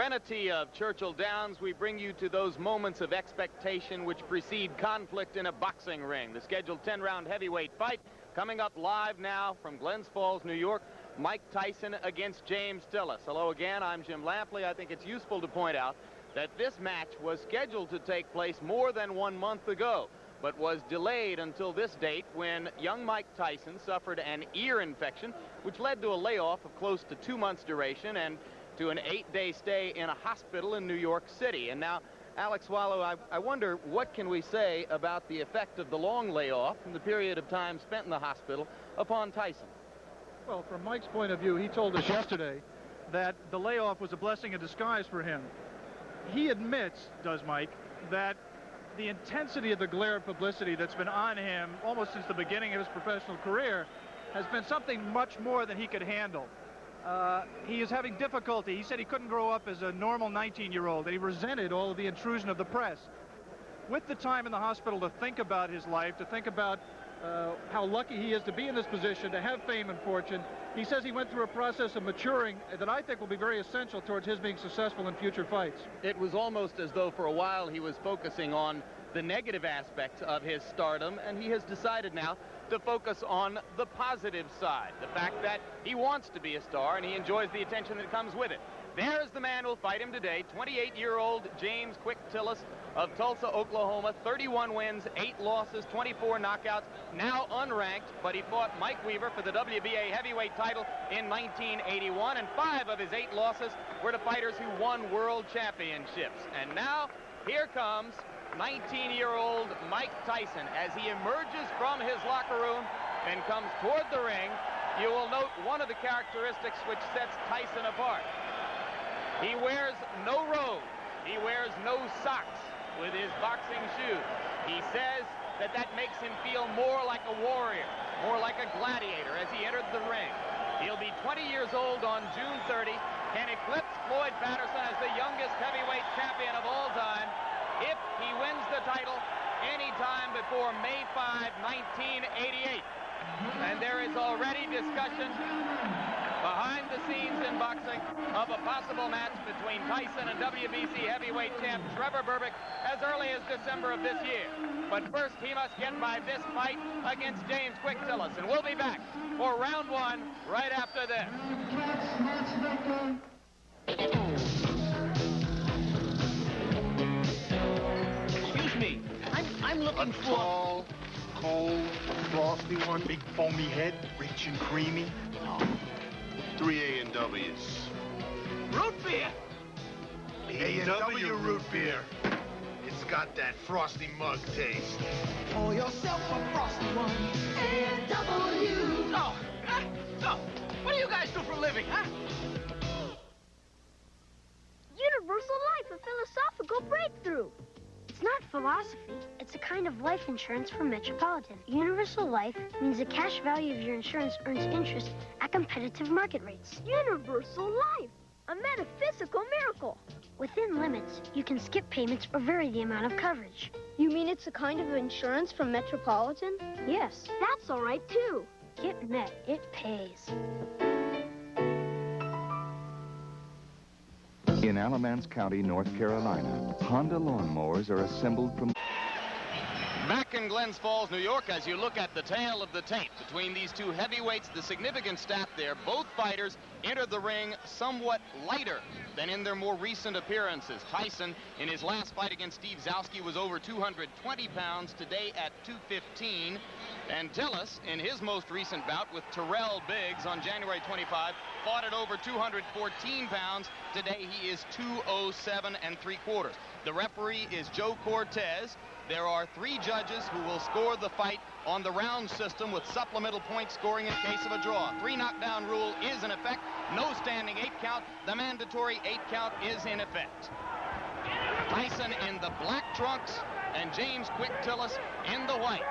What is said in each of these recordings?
serenity of Churchill Downs, we bring you to those moments of expectation which precede conflict in a boxing ring. The scheduled 10-round heavyweight fight coming up live now from Glens Falls, New York. Mike Tyson against James Tillis. Hello again, I'm Jim Lampley. I think it's useful to point out that this match was scheduled to take place more than 1 month ago, but was delayed until this date when young Mike Tyson suffered an ear infection, which led to a layoff of close to 2 months duration and to an 8-day stay in a hospital in New York City. And now, Alex Swallow, I wonder what can we say about the effect of the long layoff and the period of time spent in the hospital upon Tyson? Well, from Mike's point of view, he told us yesterday that the layoff was a blessing in disguise for him. He admits, does Mike, that the intensity of the glare of publicity that's been on him almost since the beginning of his professional career has been something much more than he could handle. He is having difficulty. He said he couldn't grow up as a normal 19-year-old, and he resented all of the intrusion of the press. With the time in the hospital to think about his life, to think about how lucky he is to be in this position, to have fame and fortune, he says he went through a process of maturing that I think will be very essential towards his being successful in future fights. It was almost as though for a while he was focusing on the negative aspects of his stardom, and he has decided now to focus on the positive side, the fact that he wants to be a star and he enjoys the attention that comes with it. There is the man who'll fight him today, 28-year-old James "Quick" Tillis of Tulsa, Oklahoma. 31 wins, 8 losses, 24 knockouts, now unranked, but he fought Mike Weaver for the WBA heavyweight title in 1981, and 5 of his 8 losses were to fighters who won world championships. And now, here comes 19-year-old Mike Tyson as he emerges from his locker room and comes toward the ring. You will note one of the characteristics which sets Tyson apart. He wears no robe. He wears no socks with his boxing shoes. He says that that makes him feel more like a warrior, more like a gladiator as he entered the ring. He'll be 20 years old on June 30, can eclipse Floyd Patterson as the youngest heavyweight champion of all time if he wins the title anytime before May 5, 1988. And there is already discussion behind the scenes in boxing of a possible match between Tyson and WBC heavyweight champ Trevor Berbick as early as December of this year. But first, he must get by this fight against James "Quick" Tillis. And we'll be back for round 1 right after this. Excuse me, I'm looking for... Tall, cold, frosty one, big foamy head, rich and creamy. 3 A&Ws. root beer. A&W root beer. It's got that frosty mug taste. Pour yourself a frosty one. A&W. No. What do you guys do for a living, huh? Universal Life, a philosophical breakthrough. It's not philosophy. It's a kind of life insurance from Metropolitan. Universal Life means the cash value of your insurance earns interest at competitive market rates. Universal Life, a metaphysical miracle. Within limits, you can skip payments or vary the amount of coverage. You mean it's a kind of insurance from Metropolitan? Yes. That's all right, too. Get Met. It pays. In Alamance County, North Carolina, Honda lawnmowers are assembled from... Back in Glens Falls, New York, as you look at the tale of the tape between these two heavyweights, the significant stat there, both fighters entered the ring somewhat lighter than in their more recent appearances. Tyson, in his last fight against Steve Zowski, was over 220 pounds, today at 215. And Tillis, in his most recent bout with Terrell Biggs on January 25, fought at over 214 pounds. Today he is 207 3/4. The referee is Joe Cortez. There are 3 judges who will score the fight on the round system with supplemental point scoring in case of a draw. 3 knockdown rule is in effect. No standing 8 count. The mandatory 8 count is in effect. Tyson in the black trunks and James "Quick" Tillis in the white.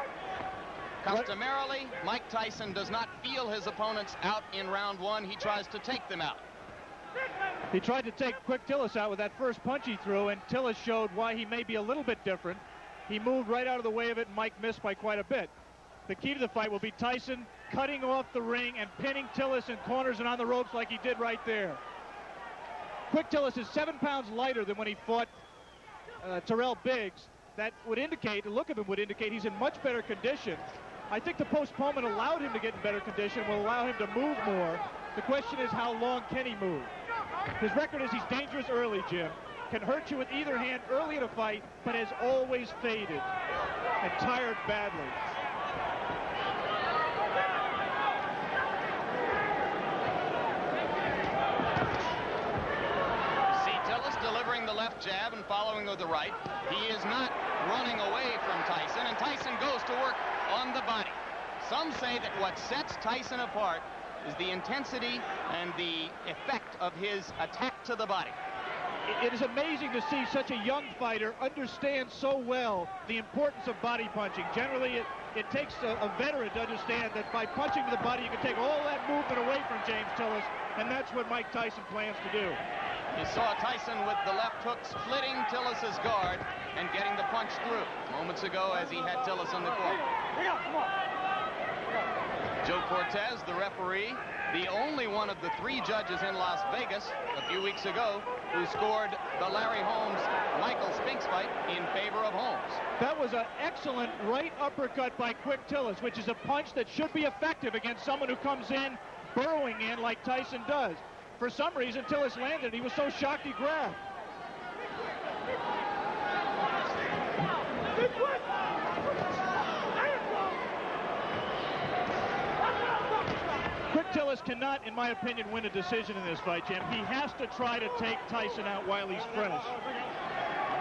Customarily, Mike Tyson does not feel his opponents out in round 1. He tries to take them out. He tried to take Quick Tillis out with that first punch he threw, and Tillis showed why he may be a little bit different. He moved right out of the way of it, and Mike missed by quite a bit. The key to the fight will be Tyson cutting off the ring and pinning Tillis in corners and on the ropes like he did right there. Quick Tillis is 7 pounds lighter than when he fought Terrell Biggs. That would indicate, the look of him would indicate he's in much better condition. I think the postponement allowed him to get in better condition, will allow him to move more. The question is, how long can he move? His record is he's dangerous early, Jim. Can hurt you with either hand early in a fight, but has always faded and tired badly. See Tillis delivering the left jab and following with the right. He is not running away from Tyson, and Tyson goes to work on the body. Some say that what sets Tyson apart is the intensity and the effect of his attack to the body. It is amazing to see such a young fighter understand so well the importance of body punching. Generally, it takes a veteran to understand that by punching to the body, you can take all that movement away from James Tillis, and that's what Mike Tyson plans to do. You saw Tyson with the left hook splitting Tillis's guard and getting the punch through moments ago as he had Tillis in the corner. Joe Cortez, the referee, the only one of the 3 judges in Las Vegas a few weeks ago who scored the Larry Holmes-Michael Spinks fight in favor of Holmes. That was an excellent right uppercut by Quick Tillis, which is a punch that should be effective against someone who comes in burrowing in like Tyson does. For some reason, Tillis landed. He was so shocked he grabbed. Quick Tillis cannot, in my opinion, win a decision in this fight, Jim. He has to try to take Tyson out while he's fresh.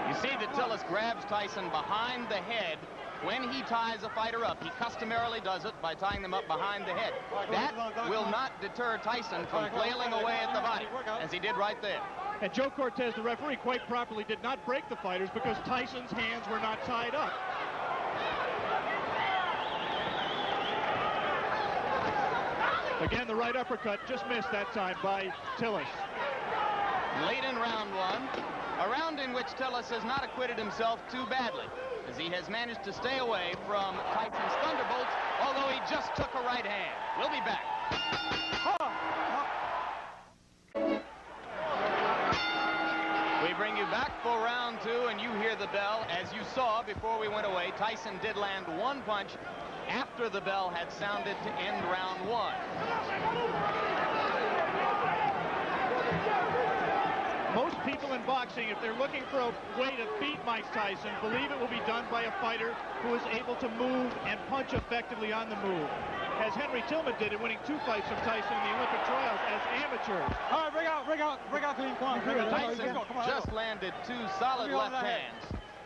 You see that Tillis grabs Tyson behind the head when he ties a fighter up. He customarily does it by tying them up behind the head. That will not deter Tyson from flailing away at the body, as he did right there. And Joe Cortez, the referee, quite properly did not break the fighters because Tyson's hands were not tied up. Again, the right uppercut just missed that time by Tillis. Late in round 1, a round in which Tillis has not acquitted himself too badly, as he has managed to stay away from Tyson's thunderbolts, although he just took a right hand. We'll be back. We bring you back for round 2, and you hear the bell. As you saw before we went away, Tyson did land 1 punch after the bell had sounded to end round 1. Most people in boxing, if they're looking for a way to beat Mike Tyson, believe it will be done by a fighter who is able to move and punch effectively on the move, as Henry Tillman did in winning 2 fights from Tyson in the Olympic trials as amateurs. All right, bring out clean corner. Tyson just landed 2 solid left hands.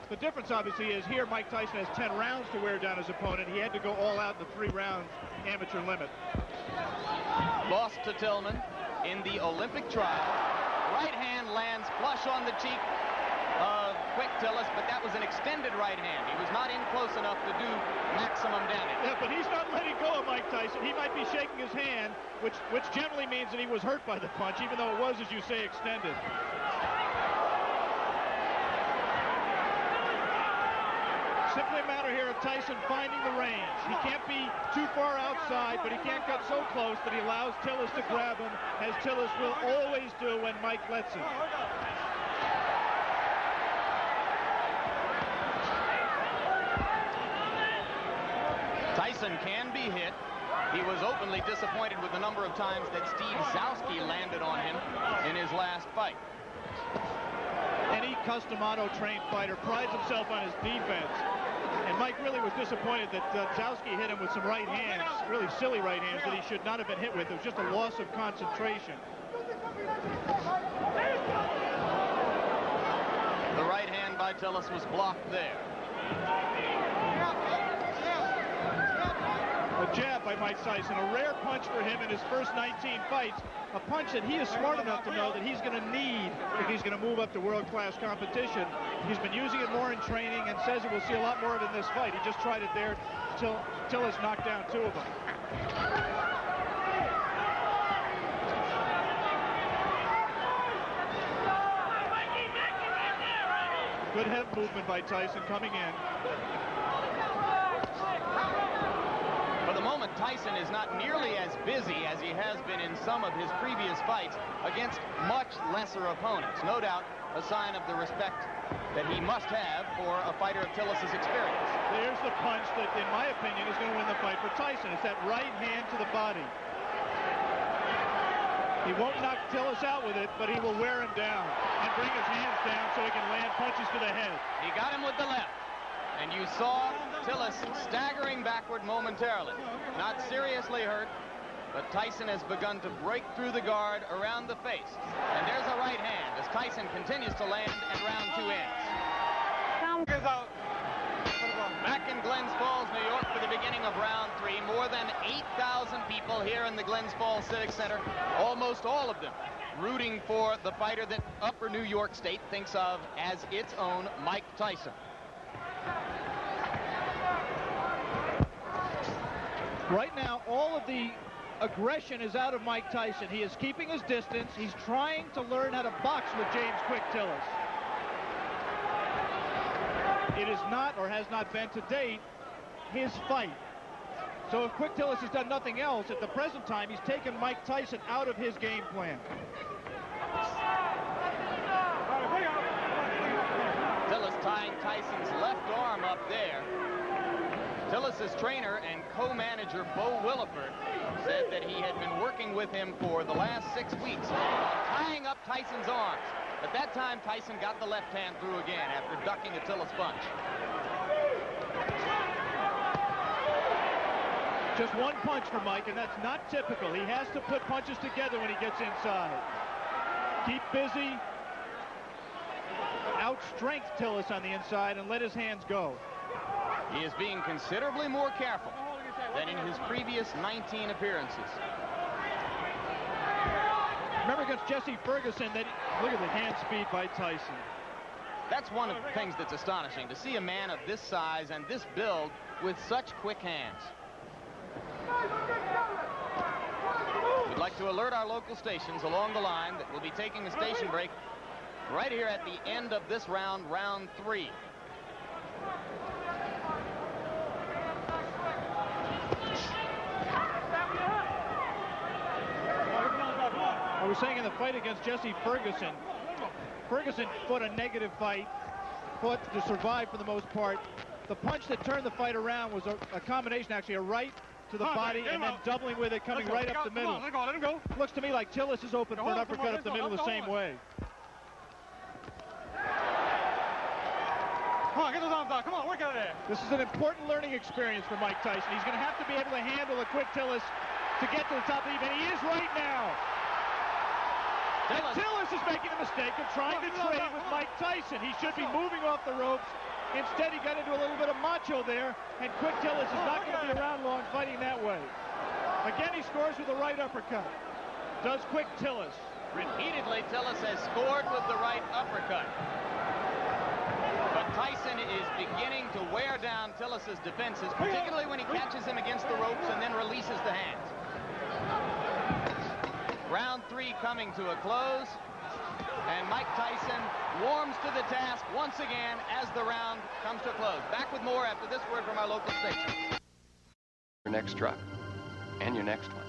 The difference, obviously, is here Mike Tyson has 10 rounds to wear down his opponent. He had to go all out in the 3 rounds amateur limit. Lost to Tillman in the Olympic trial. Right hand lands flush on the cheek of Quick Tillis, but that was an extended right hand. He was not in close enough to do maximum damage. Yeah, but he's not letting go of Mike Tyson. He might be shaking his hand, which generally means that he was hurt by the punch, even though it was, as you say, extended. Simply a matter here of Tyson finding the range. He can't be too far outside, but he can't get so close that he allows Tillis to grab him, as Tillis will always do when Mike lets him. Tyson can be hit. He was openly disappointed with the number of times that Steve Zowski landed on him in his last fight. Any custom auto-trained fighter prides himself on his defense. And Mike really was disappointed that Zowski hit him with some right hands, really silly right hands that he should not have been hit with. It was just a loss of concentration. The right hand by Tillis was blocked there. A jab by Mike Tyson, a rare punch for him in his first 19 fights. A punch that he is smart enough to know that he's going to need if he's going to move up to world-class competition. He's been using it more in training and says that we'll see a lot more of it in this fight. He just tried it there till Tillis knocked down 2 of them. Good head movement by Tyson coming in. For the moment, Tyson is not nearly as busy as he has been in some of his previous fights against much lesser opponents. No doubt a sign of the respect that he must have for a fighter of Tillis' experience. There's the punch that, in my opinion, is going to win the fight for Tyson. It's that right hand to the body. He won't knock Tillis out with it, but he will wear him down and bring his hands down so he can land punches to the head. He got him with the left, and you saw Tillis staggering backward momentarily. Not seriously hurt, but Tyson has begun to break through the guard around the face. And there's a right hand as Tyson continues to land and round 2 ends. Back in Glens Falls, New York for the beginning of round 3. More than 8,000 people here in the Glens Falls Civic Center, almost all of them rooting for the fighter that Upper New York State thinks of as its own Mike Tyson. Right now, all of the aggression is out of Mike Tyson. He is keeping his distance. He's trying to learn how to box with James Quick Tillis. It is not, or has not been to date, his fight. So if Quick Tillis has done nothing else, at the present time, he's taken Mike Tyson out of his game plan. Tillis tying Tyson's left arm up there. Tillis' trainer and co-manager Bo Williford said that he had been working with him for the last 6 weeks on tying up Tyson's arms. At that time, Tyson got the left hand through again after ducking a Tillis punch. Just one punch for Mike, and that's not typical. He has to put punches together when he gets inside. Keep busy. Outstrength Tillis on the inside and let his hands go. He is being considerably more careful than in his previous 19 appearances. Remember against Jesse Ferguson, that look at the hand speed by Tyson. That's one of the things that's astonishing, to see a man of this size and this build with such quick hands. We'd like to alert our local stations along the line that we'll be taking a station break right here at the end of this round, round 3. I was saying in the fight against Jesse Ferguson, Ferguson fought a negative fight, fought to survive for the most part. The punch that turned the fight around was a combination, actually, a right to the body and then doubling with it, coming right up the middle. Let him go. Looks to me like Tillis is open for an uppercut up the middle the same way. Come on, get those arms out. Come on, work out of there. This is an important learning experience for Mike Tyson. He's going to have to be able to handle a Quick Tillis to get to the top of the event. He is right now. And Tillis is making a mistake of trying to trade with Mike Tyson. He should be moving off the ropes. Instead, he got into a little bit of macho there, and Quick Tillis is not going to be around long fighting that way. Again, he scores with a right uppercut. Does Quick Tillis. Repeatedly, Tillis has scored with the right uppercut. But Tyson is beginning to wear down Tillis' defenses, particularly when he catches him against the ropes and then releases the hands. Round 3 coming to a close, and Mike Tyson warms to the task once again as the round comes to a close. Back with more after this word from our local station. Your next truck, and your next one.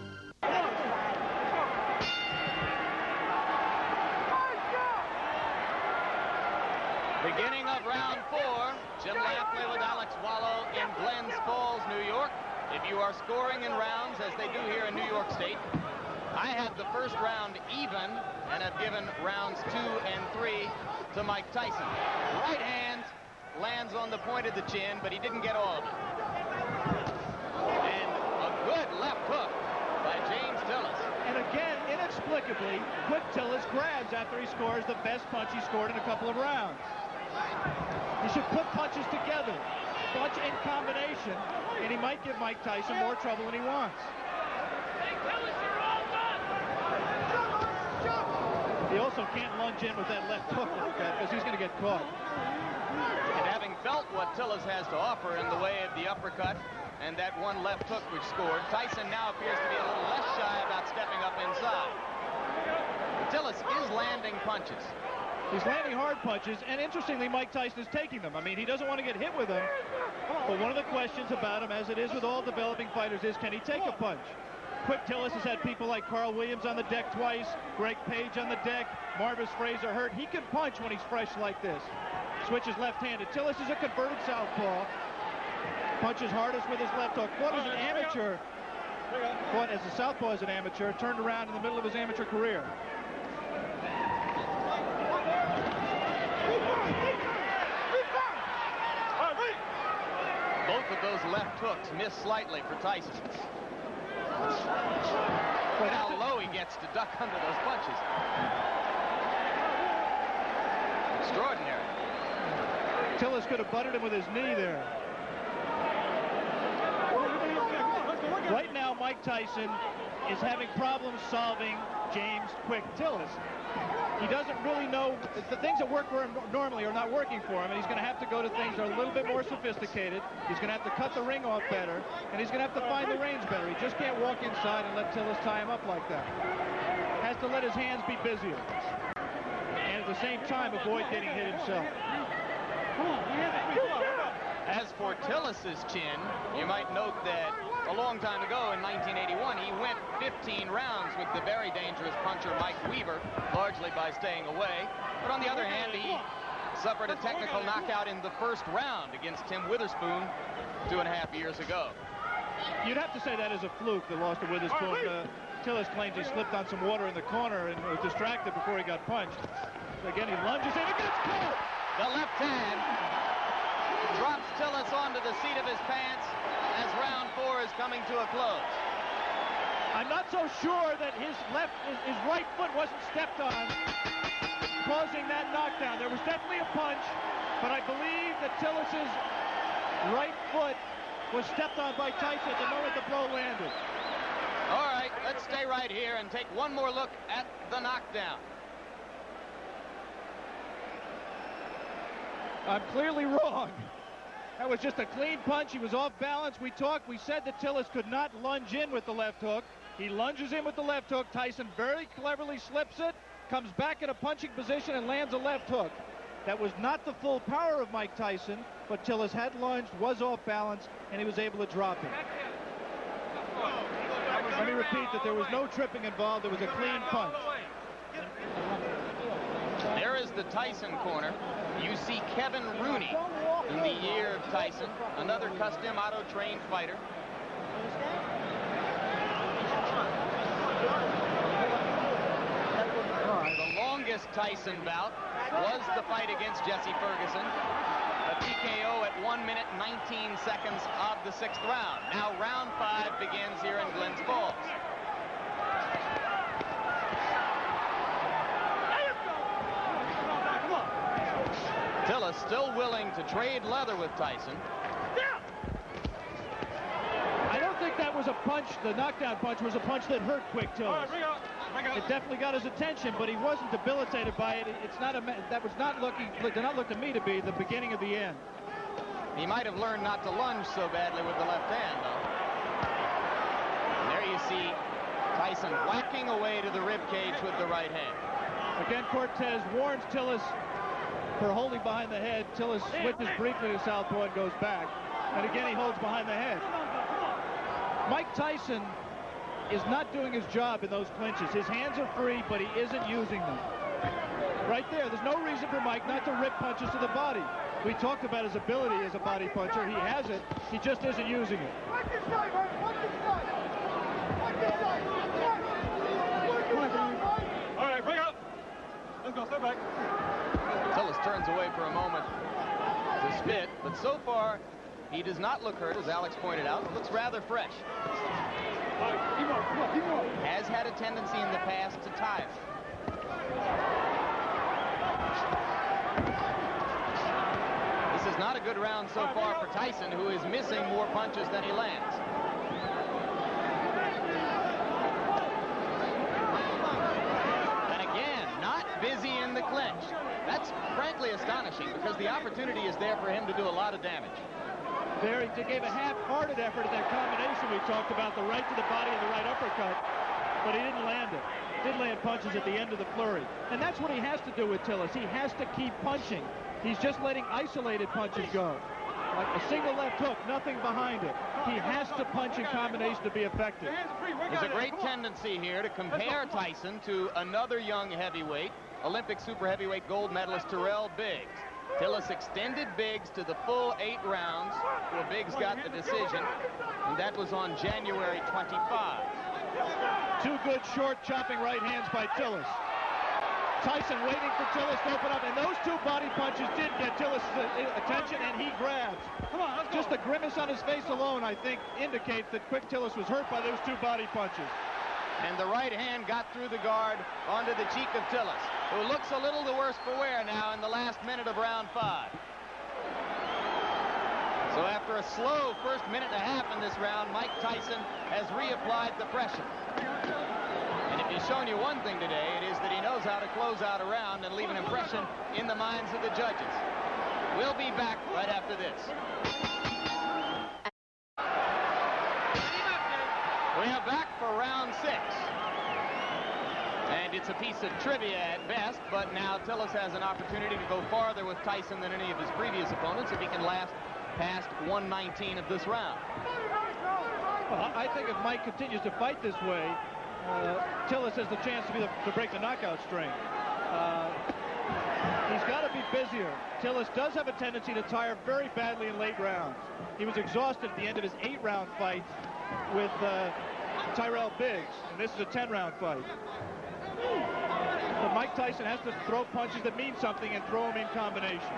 Beginning of round 4, Jim Lampley with Alex Wallow in Glens Falls, New York. If you are scoring in rounds, as they do here in New York State, I had the first round even and have given rounds 2 and 3 to Mike Tyson. Right hand lands on the point of the chin, but he didn't get all of it. And a good left hook by James Tillis. And again, inexplicably, Quick Tillis grabs after he scores the best punch he scored in a couple of rounds. He should put punches together, punch in combination, and he might give Mike Tyson more trouble than he wants. He also can't lunge in with that left hook like that because he's going to get caught. And having felt what Tillis has to offer in the way of the uppercut and that one left hook which scored, Tyson now appears to be a little less shy about stepping up inside. Tillis is landing punches. He's landing hard punches, and interestingly, Mike Tyson is taking them. I mean, he doesn't want to get hit with them, but one of the questions about him, as it is with all developing fighters, is can he take a punch? Quick Tillis has had people like Carl Williams on the deck twice, Greg Page on the deck, Marvis Fraser hurt. He can punch when he's fresh like this. Switches left-handed. Tillis is a converted southpaw. Punches hardest with his left hook. Fought as an amateur. Fought as a southpaw as an amateur. Turned around in the middle of his amateur career. Both of those left hooks miss slightly for Tyson. Look how low he gets to duck under those punches. Extraordinary. Tillis could have butted him with his knee there. Right now, Mike Tyson is having problems solving James Quick Tillis. He doesn't really know, the things that work for him normally are not working for him, and he's going to have to go to things that are a little bit more sophisticated. He's going to have to cut the ring off better, and he's going to have to find the range better. He just can't walk inside and let Tillis tie him up like that. Has to let his hands be busier, and at the same time avoid getting hit himself. As for Tillis's chin, you might note that a long time ago in 1981, he went 15 rounds with the very dangerous puncher Mike Weaver, largely by staying away. But on the other hand, he suffered a technical knockout in the first round against Tim Witherspoon 2.5 years ago. You'd have to say that is a fluke, the loss to Witherspoon. Tillis claims he slipped on some water in the corner and was distracted before he got punched. Again, he lunges in, it gets caught! The left hand drops Tillis onto the seat of his pants as round 4 is coming to a close. I'm not so sure that his right foot wasn't stepped on, causing that knockdown. There was definitely a punch, but I believe that Tillis's right foot was stepped on by Tyson at the moment the blow landed. All right, let's stay right here and take one more look at the knockdown. I'm clearly wrong. That was just a clean punch. He was off balance. We said that Tillis could not lunge in with the left hook. He lunges in with the left hook. Tyson very cleverly slips it, comes back in a punching position and lands a left hook. That was not the full power of Mike Tyson, but Tillis had lunged, was off balance, and he was able to drop it. Let me repeat that there was no tripping involved. It was a clean punch. There is the Tyson corner. You see Kevin Rooney in the year of Tyson, another custom auto-trained fighter. The longest Tyson bout was the fight against Jesse Ferguson. A TKO at 1 minute 19 seconds of the 6th round. Now round 5 begins here in Glens Falls. Tillis still willing to trade leather with Tyson. I don't think that was a punch. The knockdown punch was a punch that hurt Quick Tillis. It definitely got his attention, but he wasn't debilitated by it. Did not look to me to be the beginning of the end. He might have learned not to lunge so badly with the left hand, though. And there you see Tyson whacking away to the rib cage with the right hand. Again, Cortez warns Tillis for holding behind the head. Tillis switches briefly to southpaw and goes back. And again, he holds behind the head. Mike Tyson is not doing his job in those clinches. His hands are free, but he isn't using them. Right there, there's no reason for Mike not to rip punches to the body. We talked about his ability as a body puncher. He has it. He just isn't using it. All right, bring up. Let's go, step back. Tillis turns away for a moment to spit, but so far he does not look hurt, as Alex pointed out. It looks rather fresh. Has had a tendency in the past to tire. This is not a good round so far for Tyson, who is missing more punches than he lands. And again, not busy in the clinch. That's frankly astonishing, because the opportunity is there for him to do a lot of damage. They gave a half-hearted effort at that combination we talked about, the right to the body and the right uppercut, but he didn't land it. did land punches at the end of the flurry. And that's what he has to do with Tillis. He has to keep punching. He's just letting isolated punches go. Like a single left hook, nothing behind it. He has to punch in combination to be effective. There's a great tendency here to compare Tyson to another young heavyweight, Olympic super heavyweight gold medalist Terrell Biggs. Tillis extended Biggs to the full 8 rounds, where Biggs got the decision, and that was on January 25. 2 good short chopping right hands by Tillis. Tyson waiting for Tillis to open up, and those 2 body punches did get Tillis' attention, and he grabs. Come on, just the grimace on his face alone, I think, indicates that Quick Tillis was hurt by those 2 body punches. And the right hand got through the guard onto the cheek of Tillis, who looks a little the worse for wear now in the last minute of round 5. So after a slow first minute and a half in this round, Mike Tyson has reapplied the pressure. And if he's shown you one thing today, it is that he knows how to close out a round and leave an impression in the minds of the judges. We'll be back right after this. We are back for round 6. And it's a piece of trivia at best, but now Tillis has an opportunity to go farther with Tyson than any of his previous opponents if he can last past 119 of this round. Well, I think if Mike continues to fight this way, Tillis has the chance to break the knockout string. He's got to be busier. Tillis does have a tendency to tire very badly in late rounds. He was exhausted at the end of his 8-round fight with Tyrell Biggs, and this is a 10-round fight. But Mike Tyson has to throw punches that mean something and throw them in combination.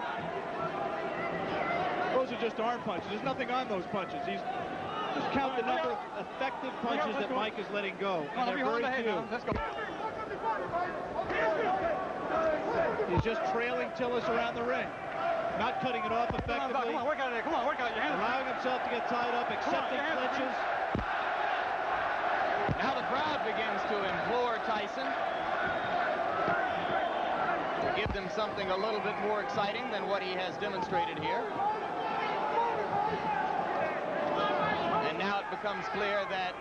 Those are just arm punches. There's nothing on those punches. He's just count the number of effective punches that Mike is letting go, and they're very few. Let's go. He's just trailing Tillis around the ring, not cutting it off effectively. Come on, work out there. Come on, work out your hands. Allowing himself to get tied up, accepting clinches. Now the crowd begins to implore Tyson to give them something a little bit more exciting than what he has demonstrated here. And now it becomes clear that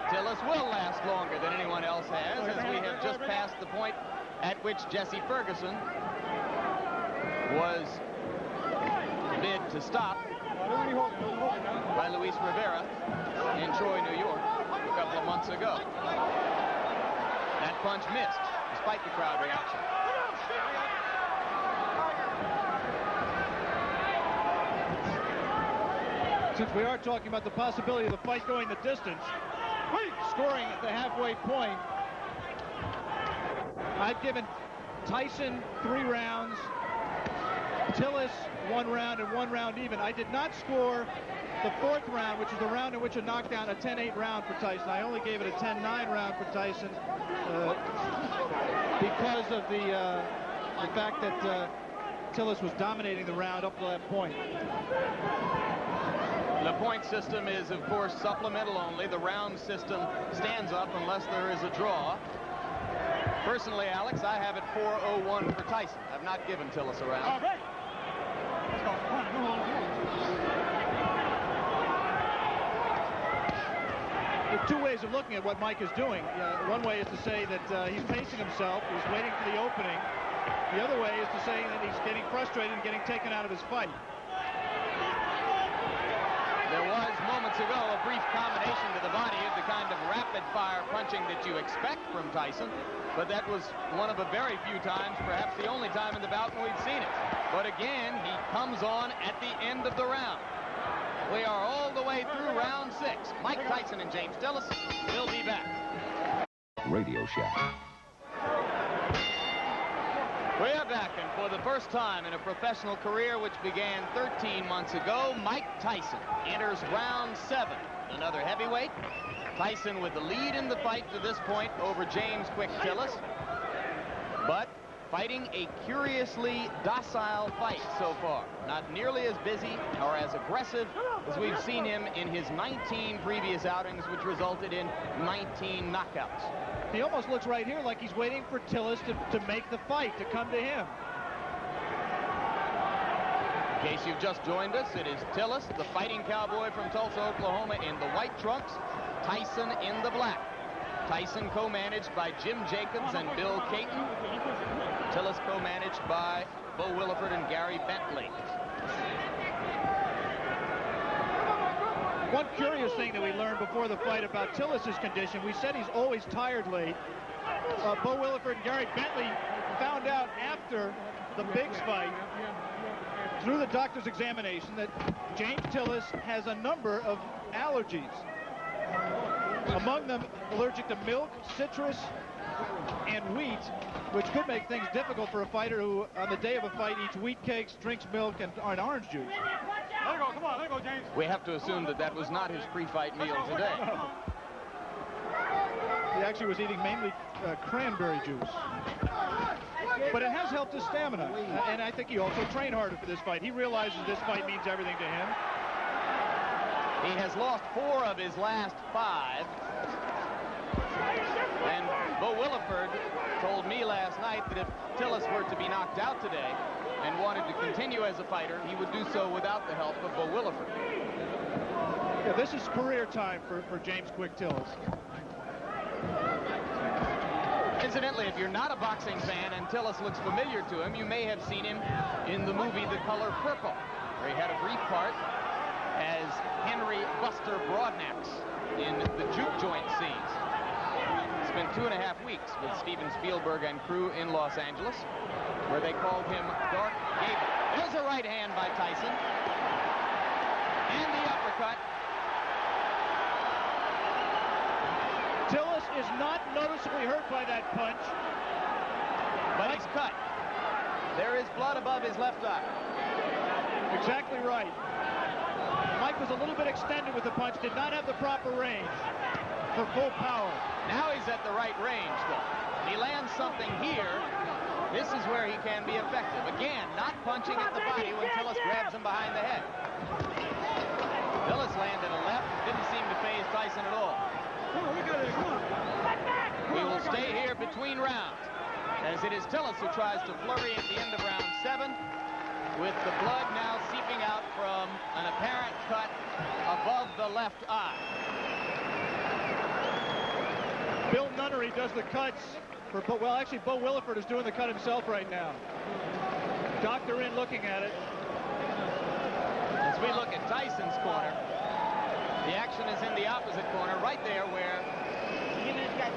Tillis will last longer than anyone else has, as we have just passed the point at which Jesse Ferguson was bid to stop by Luis Rivera in Troy, New York, a couple of months ago. That punch missed, despite the crowd reaction. Since we are talking about the possibility of the fight going the distance, scoring at the halfway point, I've given Tyson 3 rounds, Tillis 1 round, and 1 round even. I did not score the 4th round, which is the round in which a knockdown, a 10-8 round for Tyson. I only gave it a 10-9 round for Tyson because of the fact that Tillis was dominating the round up to that point. The point system is, of course, supplemental only. The round system stands up unless there is a draw. Personally, Alex, I have it 4-0-1 for Tyson. I've not given Tillis a round. All right. Let's go. Come on, There are 2 ways of looking at what Mike is doing. One way is to say that he's pacing himself, he's waiting for the opening. The other way is to say that he's getting frustrated and getting taken out of his fight. There was, moments ago, a brief combination to the body of the kind of rapid-fire punching that you expect from Tyson, but that was one of a very few times, perhaps the only time in the bout when we've seen it. But again, he comes on at the end of the round. We are all the way through round 6. Mike Tyson and James Tillis will be back. Radio Shack. We are back, and for the first time in a professional career which began 13 months ago, Mike Tyson enters round 7. Another heavyweight. Tyson with the lead in the fight to this point over James Quick Tillis, but fighting a curiously docile fight so far. Not nearly as busy or as aggressive as we've seen him in his 19 previous outings, which resulted in 19 knockouts. He almost looks right here like he's waiting for Tillis to make the fight, to come to him. In case you've just joined us, it is Tillis, the fighting cowboy from Tulsa, Oklahoma, in the white trunks, Tyson in the black. Tyson co-managed by Jim Jacobs and Bill Caton. Tillis co-managed by Bo Williford and Gary Bentley. One curious thing that we learned before the fight about Tillis's condition, we said he's always tired late. Bo Williford and Gary Bentley found out after the Biggs fight, through the doctor's examination, that James Tillis has a number of allergies. Among them, allergic to milk, citrus, and wheat, which could make things difficult for a fighter who, on the day of a fight, eats wheat cakes, drinks milk, and orange juice. Let it go, come on, let it go, James. We have to assume that that was not his pre-fight meal today. He actually was eating mainly cranberry juice. But it has helped his stamina, and I think he also trained harder for this fight. He realizes this fight means everything to him. He has lost 4 of his last 5. And Bo Williford told me last night that if Tillis were to be knocked out today and wanted to continue as a fighter, he would do so without the help of Bo Williford. Yeah, this is career time for James Quick Tillis. Incidentally, if you're not a boxing fan and Tillis looks familiar to him, you may have seen him in the movie The Color Purple, where he had a brief part as Henry Buster Broadnax in the juke joint scenes. Spent 2.5 weeks with Steven Spielberg and crew in Los Angeles, where they called him Dark Gable. There's a right hand by Tyson. And the uppercut. Tillis is not noticeably hurt by that punch. But he's cut. There is blood above his left eye. Exactly right. Mike was a little bit extended with the punch, did not have the proper range for full power. Now he's at the right range, though. He lands something here. This is where he can be effective. Again, not punching at the body when Tillis grabs him behind the head. Tillis landed a left, didn't seem to faze Tyson at all. We will stay here between rounds, as it is Tillis who tries to flurry at the end of round 7, with the blood now seeping out from an apparent cut above the left eye. Bill Nunnery does the cuts for, well, actually, Bo Williford is doing the cut himself right now. Doctor in looking at it. As we look at Tyson's corner, the action is in the opposite corner, right there where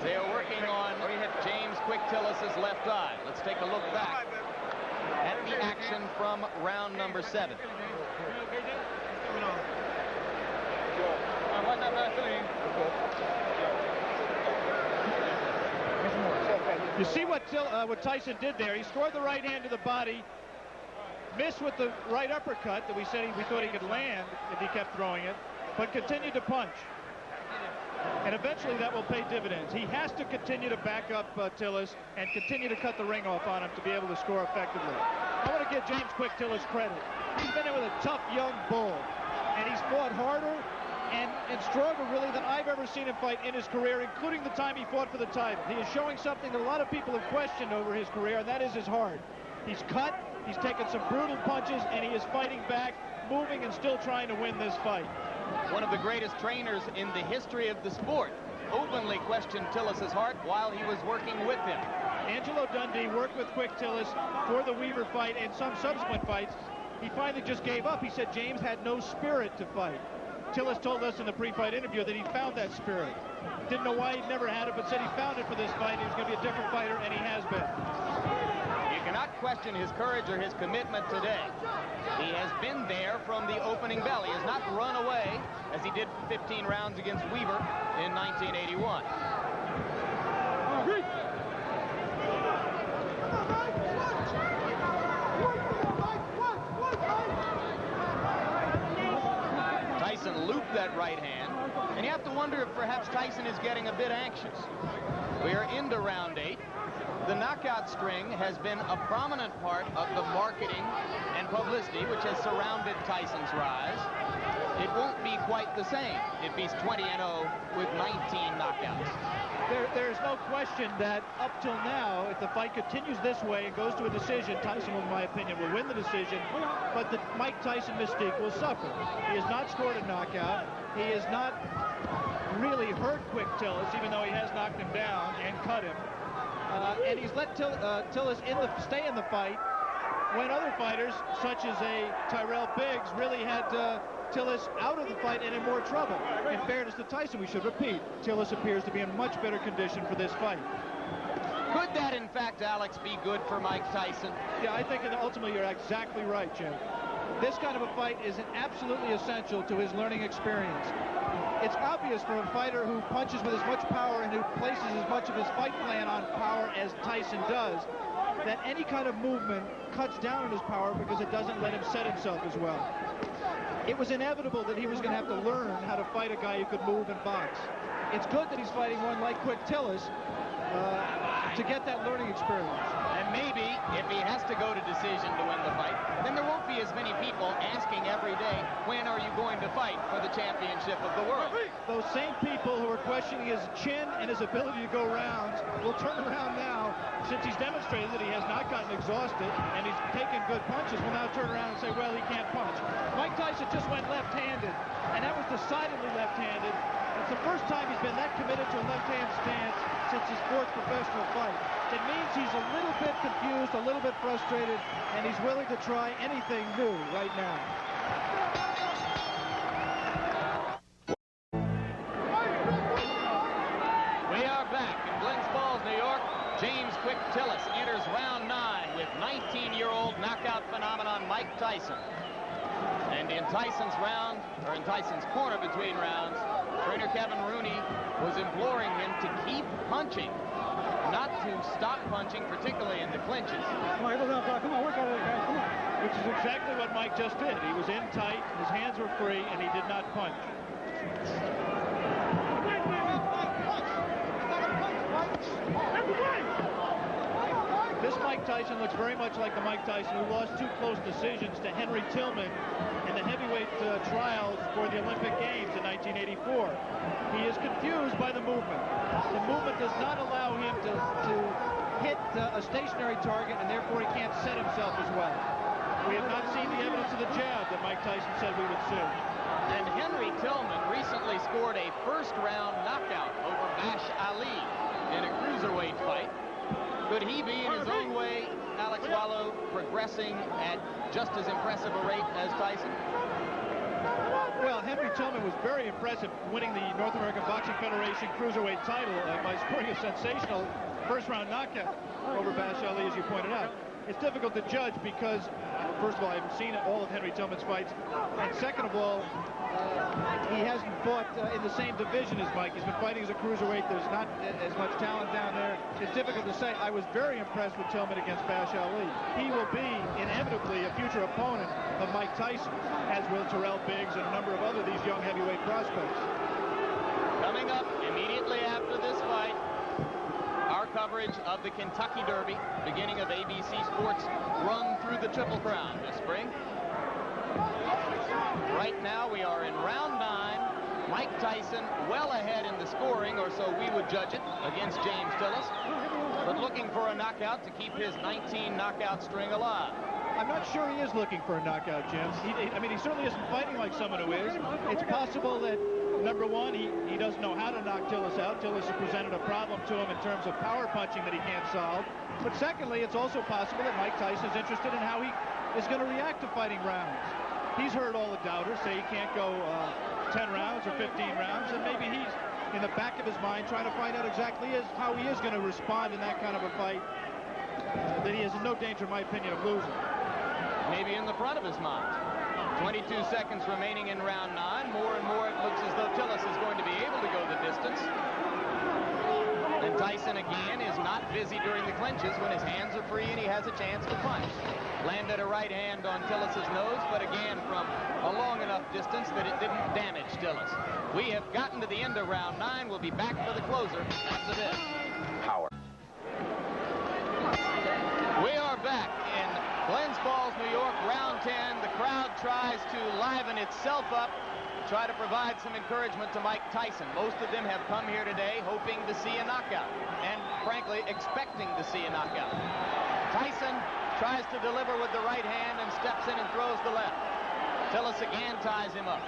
they are working on James Quick Tillis's left eye. Let's take a look back at the action from round number 7. You see what Tyson did there. He scored the right hand to the body, missed with the right uppercut that we thought he could land if he kept throwing it, but continued to punch. And eventually that will pay dividends. He has to continue to back up Tillis and continue to cut the ring off on him to be able to score effectively. I want to give James Quick Tillis credit. He's been in with a tough young bull, and he's fought harder and stronger really than I've ever seen him fight in his career, including the time he fought for the title. He is showing something that a lot of people have questioned over his career, and that is his heart. He's cut, he's taken some brutal punches, and he is fighting back, moving and still trying to win this fight. One of the greatest trainers in the history of the sport openly questioned Tillis's heart while he was working with him. Angelo Dundee worked with Quick Tillis for the Weaver fight and some subsequent fights. He finally just gave up. He said James had no spirit to fight. Tillis told us in the pre-fight interview that he found that spirit. Didn't know why he'd never had it, but said he found it for this fight. He was going to be a different fighter, and he has been. You cannot question his courage or his commitment today. He has been there from the opening bell. He has not run away as he did 15 rounds against Weaver in 1981. Tyson looped that right hand, and you have to wonder if perhaps Tyson is getting a bit anxious. We are into round 8. The knockout string has been a prominent part of the marketing and publicity which has surrounded Tyson's rise. It won't be quite the same if he's 20-0 with 19 knockouts. There's no question that up till now, if the fight continues this way and goes to a decision, Tyson, in my opinion, will win the decision, but the Mike Tyson mystique will suffer. He has not scored a knockout. He has not really hurt Quick Tillis, even though he has knocked him down and cut him. And he's let Tillis stay in the fight when other fighters, such as Tyrell Biggs, really had Tillis out of the fight and in more trouble. In fairness to Tyson, we should repeat, Tillis appears to be in much better condition for this fight. Could that, in fact, Alex, be good for Mike Tyson? Yeah, I think ultimately you're exactly right, Jim. This kind of a fight is absolutely essential to his learning experience. It's obvious for a fighter who punches with as much power and who places as much of his fight plan on power as Tyson does, that any kind of movement cuts down on his power because it doesn't let him set himself as well. It was inevitable that he was going to have to learn how to fight a guy who could move and box. It's good that he's fighting one like Quick Tillis to get that learning experience. And maybe if he has to go to decision to win the fight, then there won't be as many people asking every day, when are you going to fight for the championship of the world? Those same people who are questioning his chin and his ability to go rounds will turn around now, since he's demonstrated that he has not gotten exhausted and he's taken good punches, will now turn around and say, well, he can't punch. Mike Tyson just went left-handed, and that was decidedly left-handed. It's the first time he's been that committed to a left-hand stance since his fourth professional fight. It means he's a little bit confused, a little bit frustrated, and he's willing to try anything new right now. We are back in Glens Falls, New York. James Quick Tillis enters round 9 with 19-year-old knockout phenomenon Mike Tyson. And in Tyson's corner between rounds, trainer Kevin Rooney was imploring him to keep punching, not to stop punching, particularly in the clinches. Come on, work out of it, guys, come on. Which is exactly what Mike just did. He was in tight, his hands were free, and he did not punch. This Mike Tyson looks very much like the Mike Tyson who lost 2 close decisions to Henry Tillman in the heavyweight trials for the Olympic Games in 1984. He is confused by the movement. The movement does not allow him to hit a stationary target, and therefore he can't set himself as well. We have not seen the evidence of the jab that Mike Tyson said we would see. And Henry Tillman recently scored a first-round knockout over Bash Ali in a cruiserweight fight. Could he be, in his own way, Alex Wallow, progressing at just as impressive a rate as Tyson? Well, Henry Tillman was very impressive winning the North American Boxing Federation cruiserweight title by scoring a sensational first-round knockout over Bash Ali, as you pointed out. It's difficult to judge because, first of all, I haven't seen all of Henry Tillman's fights, and second of all, he hasn't fought in the same division as Mike. He's been fighting as a cruiserweight. There's not as much talent down there. It's difficult to say. I was very impressed with Tillman against Bash Ali. He will be inevitably a future opponent of Mike Tyson, as will Tyrell Biggs and a number of other these young heavyweight prospects. Coming up immediately after this fight, our coverage of the Kentucky Derby, beginning of ABC Sports' run through the Triple Crown this spring. Right now we are in round 9. Mike Tyson well ahead in the scoring, or so we would judge it, against James Tillis, but looking for a knockout to keep his 19 knockout string alive. I'm not sure he is looking for a knockout, Jim. I mean, he certainly isn't fighting like someone who is. It's possible that, number one, he doesn't know how to knock Tillis out. Tillis has presented a problem to him in terms of power punching that he can't solve. But secondly, it's also possible that Mike Tyson is interested in how he is going to react to fighting rounds. He's heard all the doubters say he can't go 10 rounds or 15 rounds, and maybe he's in the back of his mind trying to find out exactly how he is going to respond in that kind of a fight that he is in no danger, in my opinion, of losing. Maybe in the front of his mind. 22 seconds remaining in round 9. More and more it looks as though Tillis is going to be able to go the distance. And Tyson again is not busy during the clinches when his hands are free and he has a chance to punch. Landed a right hand on Tillis's nose, but again from a long enough distance that it didn't damage Tillis. We have gotten to the end of round 9. We'll be back for the closer after this. Power. We are back in Glens Falls, New York, round 10. The crowd tries to liven itself up, try to provide some encouragement to Mike Tyson. Most of them have come here today hoping to see a knockout and, frankly, expecting to see a knockout. Tyson tries to deliver with the right hand and steps in and throws the left. Tillis again ties him up.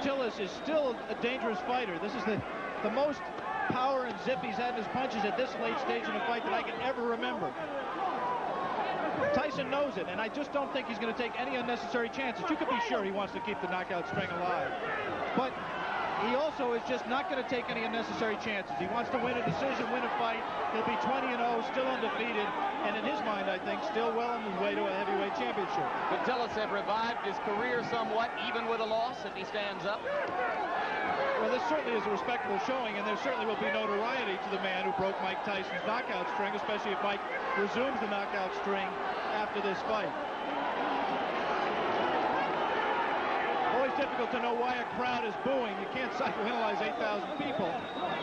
Tillis is still a dangerous fighter. This is the most power and zip he's had in his punches at this late stage in a fight that I can ever remember. Tyson knows it, and I just don't think he's going to take any unnecessary chances. You can be sure he wants to keep the knockout string alive. But he also is just not going to take any unnecessary chances. He wants to win a decision, win a fight. He'll be 20-0, still undefeated, and in his mind, I think, still well on his way to a heavyweight championship. Could Tillis have revived his career somewhat, even with a loss, if he stands up? Well, this certainly is a respectable showing, and there certainly will be notoriety to the man who broke Mike Tyson's knockout string, especially if Mike resumes the knockout string after this fight. Always difficult to know why a crowd is booing. You can't psychoanalyze 8,000 people.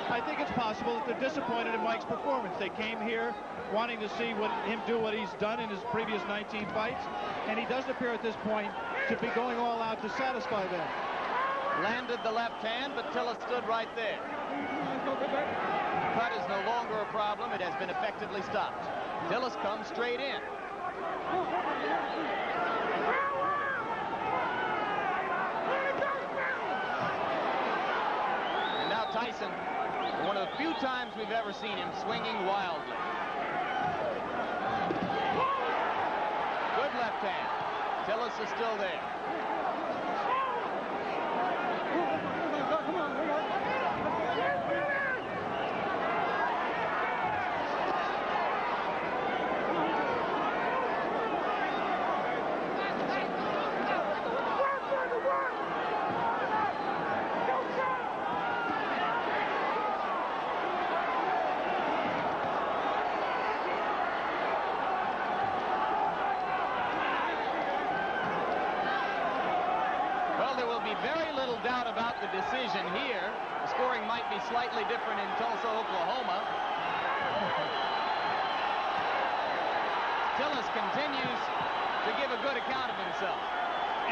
I think it's possible that they're disappointed in Mike's performance. They came here wanting to see him do what he's done in his previous 19 fights, and he doesn't appear at this point to be going all out to satisfy them. Landed the left hand, but Tillis stood right there. Cut is no longer a problem. It has been effectively stopped. Tillis comes straight in. And now Tyson, one of the few times we've ever seen him swinging wildly. Good left hand. Tillis is still there. Very little doubt about the decision here. The scoring might be slightly different in Tulsa, Oklahoma. Tillis continues to give a good account of himself.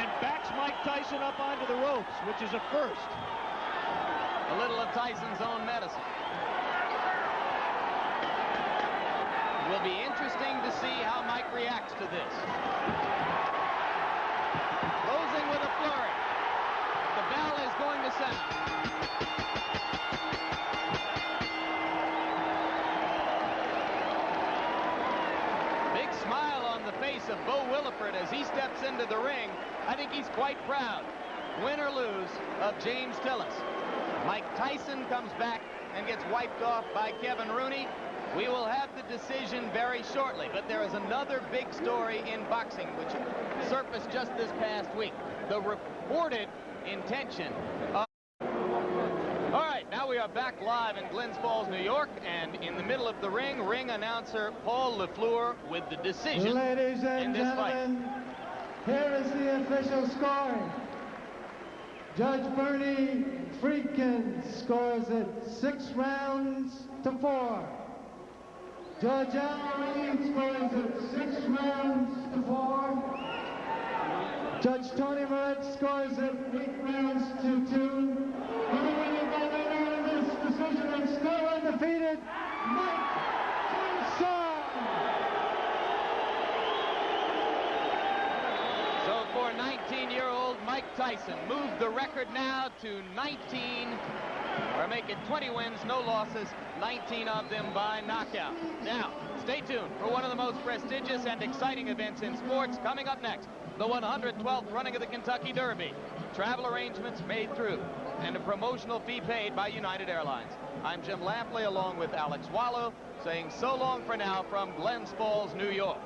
And backs Mike Tyson up onto the ropes, which is a first. A little of Tyson's own medicine. It will be interesting to see how Mike reacts to this. Closing with a flurry. The bell is going to sound. Big smile on the face of Bo Williford as he steps into the ring. I think he's quite proud, win or lose, of James Tillis. Mike Tyson comes back and gets wiped off by Kevin Rooney. We will have the decision very shortly, but there is another big story in boxing which surfaced just this past week. The reported intention of... All right, now we are back live in Glens Falls, New York, and in the middle of the ring announcer Paul LaFleur with the decision. Ladies and in this gentlemen, fight. Here is the official score. Judge Bernie Friedkin scores it 6 rounds to 4. Judge Al Reed scores it 6 rounds to 4. Judge Tony Moret scores it 8 rounds to 2. The winner by the unanimous decision and still undefeated, Mike Tyson. So for 19-year-old Mike Tyson, moved the record now to 19, or make it 20 wins, no losses, 19 of them by knockout. Now, stay tuned for one of the most prestigious and exciting events in sports coming up next. The 112th running of the Kentucky Derby. Travel arrangements made through, and a promotional fee paid by United Airlines. I'm Jim Lampley along with Alex Wallow, saying so long for now from Glens Falls, New York.